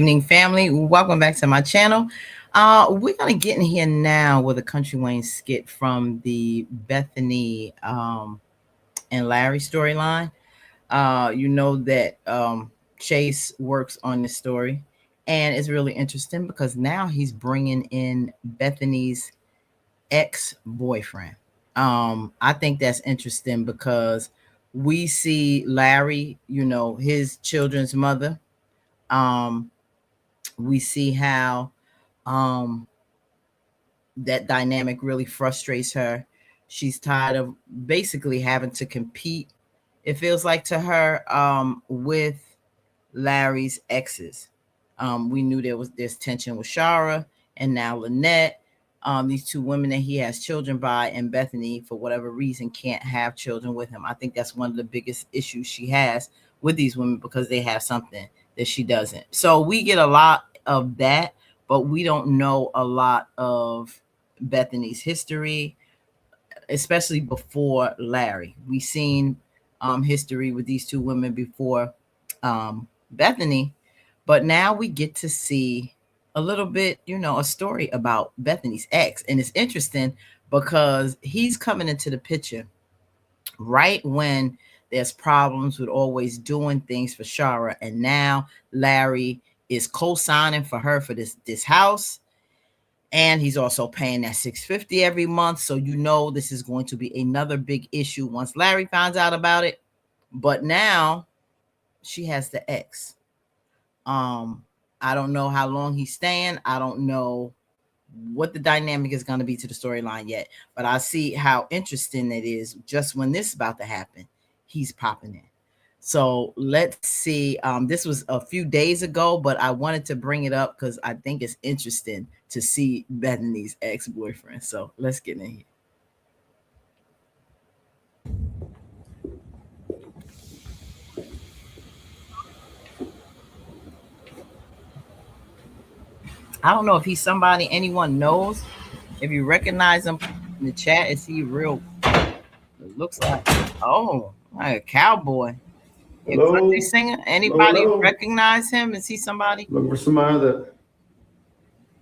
evening, family. Welcome back to my channel. We're gonna get in here now with a Country Wayne skit from the Bethany and Larry storyline. You know that Chase works on this story, and it's really interesting because now he's bringing in Bethany's ex-boyfriend. I think that's interesting because we see Larry, his children's mother. Um, we see how um, that dynamic really frustrates her. She's tired of basically having to compete, it feels like to her, with Larry's exes. We knew there's tension with Shara and now Lynette. These two women that he has children by, and Bethany, for whatever reason, can't have children with him. I think that's one of the biggest issues she has with these women because they have something that she doesn't. So we get a lot of that, but we don't know a lot of Bethany's history, especially before Larry. We seen history with these two women before Bethany, but now we get to see a little bit, a story about Bethany's ex. And it's interesting because he's coming into the picture right when there's problems with always doing things for Shara. And now Larry is co-signing for her for this house. And he's also paying that $650 every month. So this is going to be another big issue once Larry finds out about it. But now she has the ex. I don't know how long he's staying. I don't know what the dynamic is going to be to the storyline yet. But I see how interesting it is. Just when this is about to happen, he's popping in. So let's see. This was a few days ago, but I wanted to bring it up because I think it's interesting to see Bethany's ex-boyfriend. So let's get in here. I don't know if he's somebody anyone knows. If you recognize him in the chat, is he real? It looks like, like a cowboy. A country singer? Anybody recognize him? Is he somebody? Look for somebody that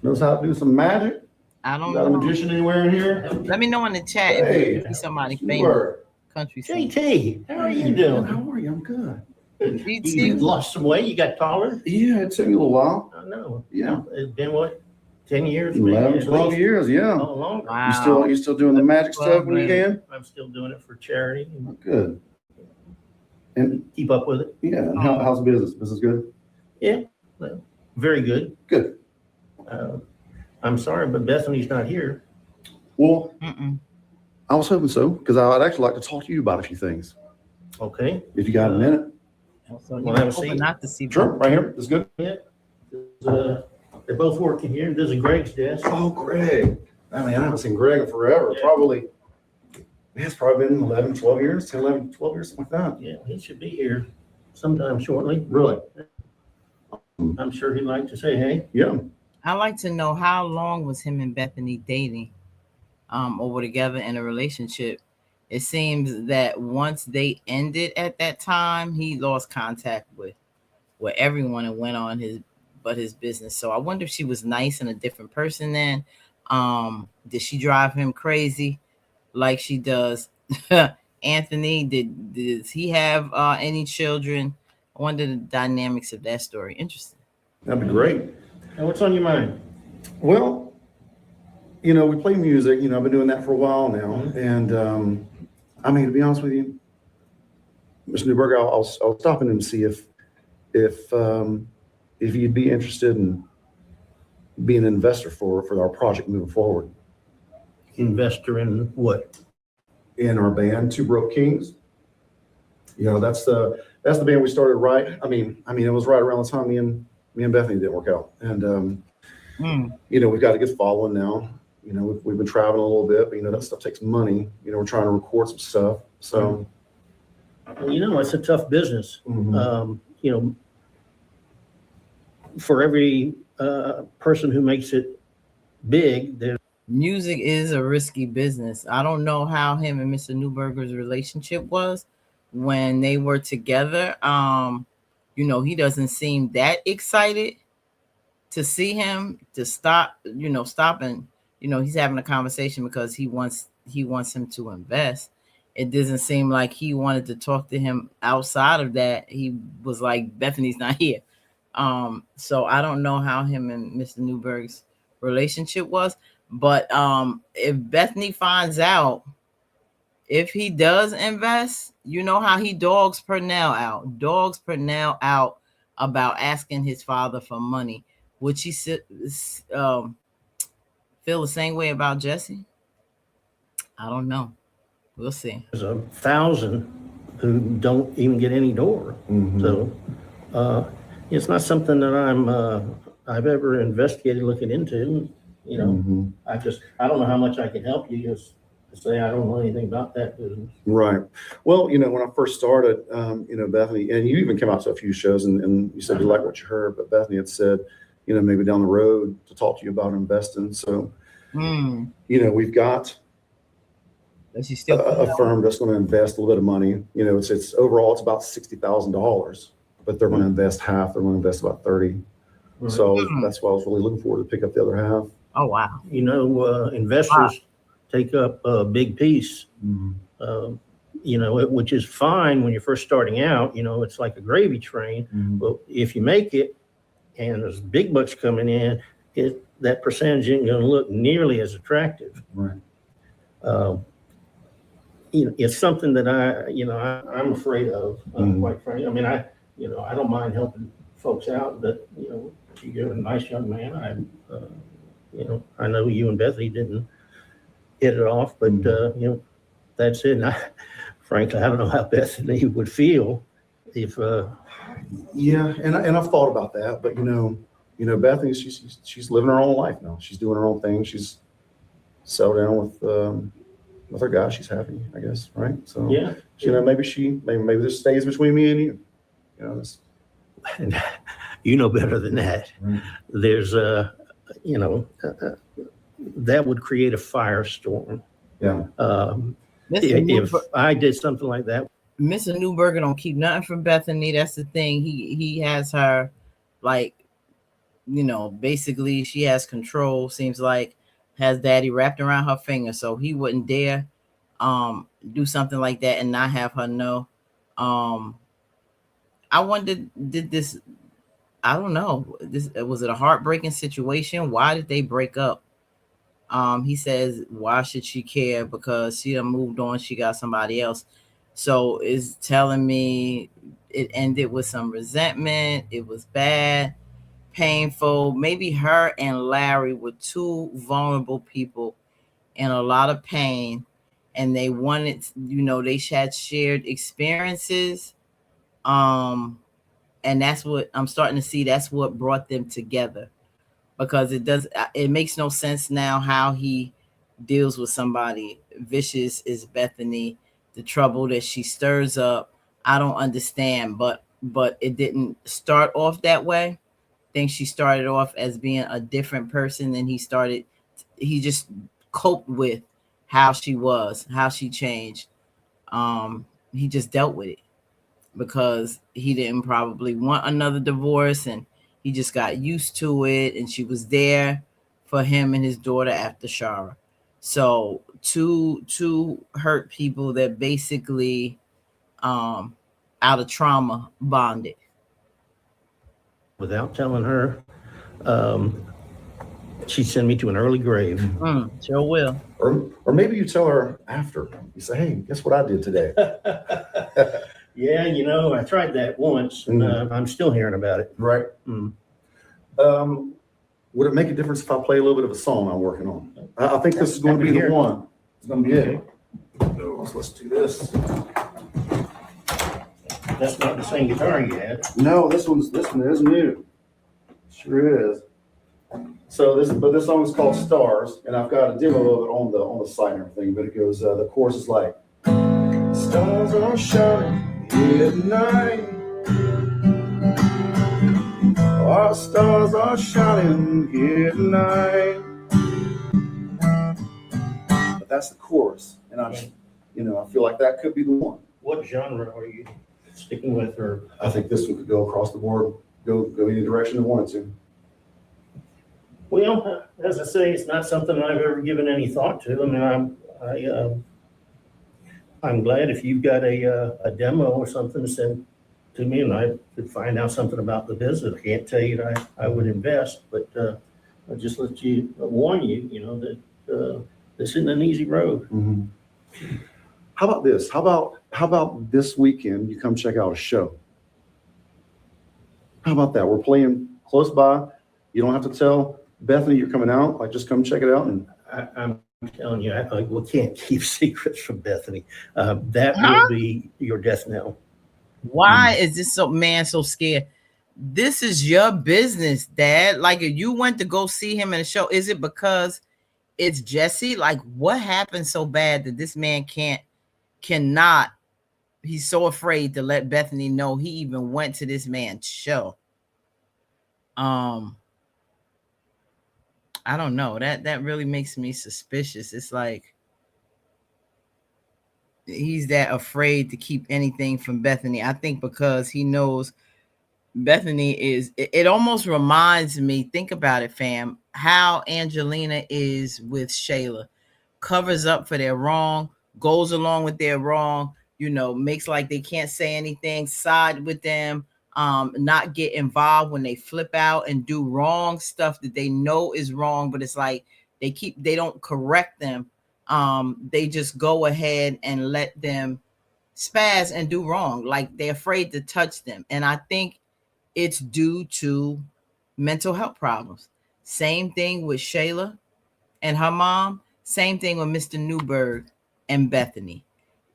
knows how to do some magic. I don't know. Got a magician anywhere in here? Let me know in the chat if he's somebody famous. Country singer. JT, how are you doing? How are you? I'm good. You lost some weight. You got taller. Yeah, it took me a little while. I know. Yeah. It's been what? 10 years? 11, 12 years, yeah. Oh, longer. Wow. You still doing the magic stuff when you can? I'm still doing it for charity. Good. And keep up with it. Yeah. And how's the business? Business good? Yeah. Well, very good. Good. I'm sorry, but Bethany's not here. Well, I was hoping so, because I'd actually like to talk to you about a few things. Okay. If you got a minute. So you have a seat? Not to see. Sure, right here. That's good. Yeah. They're both working here. This is Greg's desk. Oh, Greg. I mean, I haven't seen Greg in forever. Yeah. Probably, it's probably been 11, 12 years, 10, 11, 12 years, something like that. Yeah, he should be here sometime shortly. Really? I'm sure he'd like to say hey. Yeah. I'd like to know, how long was him and Bethany dating or were together in a relationship? It seems that once they ended at that time, he lost contact with everyone and went on his business. So I wonder if she was nice and a different person then. Did she drive him crazy like she does Anthony? Did he have any children? I wonder the dynamics of that story. Interesting. That'd be great. And what's on your mind? Well, we play music. I've been doing that for a while now. And I mean, to be honest with you, Mr. Newberger, I'll stop in and see if you'd be interested in being an investor for our project moving forward. Investor in what? In our band, Two Broke Kings. That's the band we started right. I mean, it was right around the time me and Bethany didn't work out. And we've got a good following now. We've been traveling a little bit, but that stuff takes money. We're trying to record some stuff. So it's a tough business. For every person who makes it big, music is a risky business. I don't know how him and Mr. Newberger's relationship was when they were together. He doesn't seem that excited to see him to stop, stop and he's having a conversation because he wants him to invest. It doesn't seem like he wanted to talk to him outside of that. He was like, Bethany's not here. So I don't know how him and Mr. Newberg's relationship was, but if Bethany finds out, if he does invest, you know how he dogs Purnell out about asking his father for money. Would she feel the same way about Jesse? I don't know. We'll see. There's 1,000 who don't even get any door. Mhm. So it's not something that I've ever investigated looking into. Mhm. I don't know how much I can help you. Just to say I don't know anything about that business. Right. Well, when I first started, Bethany, and you even came out to a few shows and you said you liked what you heard, but Bethany had said, maybe down the road to talk to you about investing. So, we've got Does she still a firm that's going to invest a little bit of money. It's overall, it's about $60,000, but they're going to invest half. They're going to invest about 30. Right. So that's why I was really looking forward to pick up the other half. Oh, wow. Investors take up a big piece, which is fine when you're first starting out. It's like a gravy train. But if you make it and there's big bucks coming in, that percentage isn't going to look nearly as attractive. Right. It's something that I'm afraid of, quite frankly. I mean, I don't mind helping folks out, but, you're a nice young man. I know you and Bethany didn't hit it off, but, that's it. And frankly, I don't know how Bethany would feel if, yeah. And I've thought about that, but, Bethany, she's living her own life now. She's doing her own thing. She's settled down with her guy. She's happy, I guess. Right. So, yeah. Maybe this stays between me and you. And you know better than that. Right. There's that would create a firestorm. Yeah. If I did something like that. Mr. Newberger don't keep nothing from Bethany. That's the thing. He has her, like, basically she has control. Seems like has Daddy wrapped around her finger, so he wouldn't dare do something like that and not have her know. I wondered, did this? I don't know. Was it a heartbreaking situation? Why did they break up? He says, why should she care? Because she done moved on. She got somebody else. So it's telling me it ended with some resentment. It was bad, painful. Maybe her and Larry were two vulnerable people in a lot of pain. And they wanted, they had shared experiences. And that's what I'm starting to see. That's what brought them together. Because it makes no sense now how he deals with somebody. Vicious is Bethany, the trouble that she stirs up. I don't understand, but it didn't start off that way. I think she started off as being a different person than he started. He just coped with how she was, how she changed. He just dealt with it because he didn't probably want another divorce, and he just got used to it, and she was there for him and his daughter after Shara. So two hurt people that basically out of trauma bonded. Without telling her, she'd send me to an early grave. Sure will. Or maybe you tell her after. You say, hey, guess what I did today? Yeah, I tried that once, and I'm still hearing about it. Right. Would it make a difference if I play a little bit of a song I'm working on? I think this is going to be the one. It's going to be it. So let's do this. That's not the same guitar you had. No, this one is new. Sure is. So this song is called Stars, and I've got a demo of it on the site and everything. But it goes, the chorus is like, stars are shining here tonight. Our stars are shining here tonight. But that's the chorus, and I feel like that could be the one. What genre are you sticking with, or I think this one could go across the board, go any direction it wanted to. Well, as I say, it's not something I've ever given any thought to. I mean, I'm glad if you've got a demo or something to send to me, and I could find out something about the business. I can't tell you that I would invest, but I'll just let you warn you, that this isn't an easy road. Mhm. How about this? How about this weekend you come check out a show? How about that? We're playing close by. You don't have to tell Bethany you're coming out. Like, just come check it out. And I'm telling you, we can't keep secrets from Bethany. That Huh? will be your death knell. Why is this so scared? This is your business, Dad. Like, if you went to go see him in a show, is it because it's Jesse? Like, what happened so bad that this man cannot? He's so afraid to let Bethany know he even went to this man's show. I don't know. That really makes me suspicious. It's like he's that afraid to keep anything from Bethany. I think because he knows Bethany is, it almost reminds me, think about it, fam, how Angelina is with Shayla. Covers up for their wrong, goes along with their wrong, makes like they can't say anything, side with them, not get involved when they flip out and do wrong stuff that they know is wrong, but it's like they don't correct them. They just go ahead and let them spaz and do wrong. Like, they're afraid to touch them. And I think it's due to mental health problems. Same thing with Shayla and her mom. Same thing with Mr. Newberg and Bethany.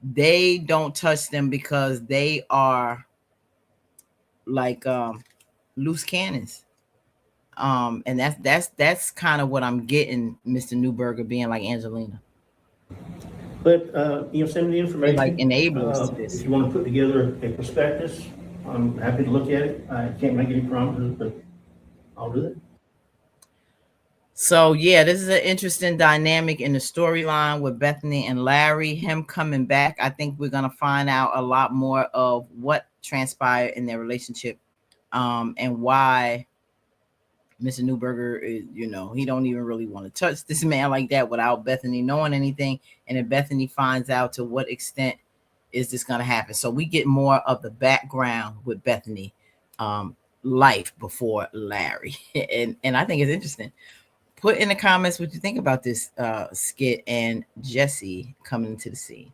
They don't touch them because they are like loose cannons. And that's kind of what I'm getting, Mr. Newberger being like Angelina. But, send me the They're like information. enablers to If this. you want to put together a prospectus, I'm happy to look at it. I can't make any promises, but I'll do it. So yeah, this is an interesting dynamic in the storyline with Bethany and Larry. Him coming back, I think we're gonna find out a lot more of what transpired in their relationship, and why Mr. Newberger is, he don't even really want to touch this man like that without Bethany knowing anything. And if Bethany finds out, to what extent is this gonna happen? So we get more of the background with Bethany, life before Larry, and I think it's interesting. Put in the comments what you think about this skit and Jesse coming into the scene.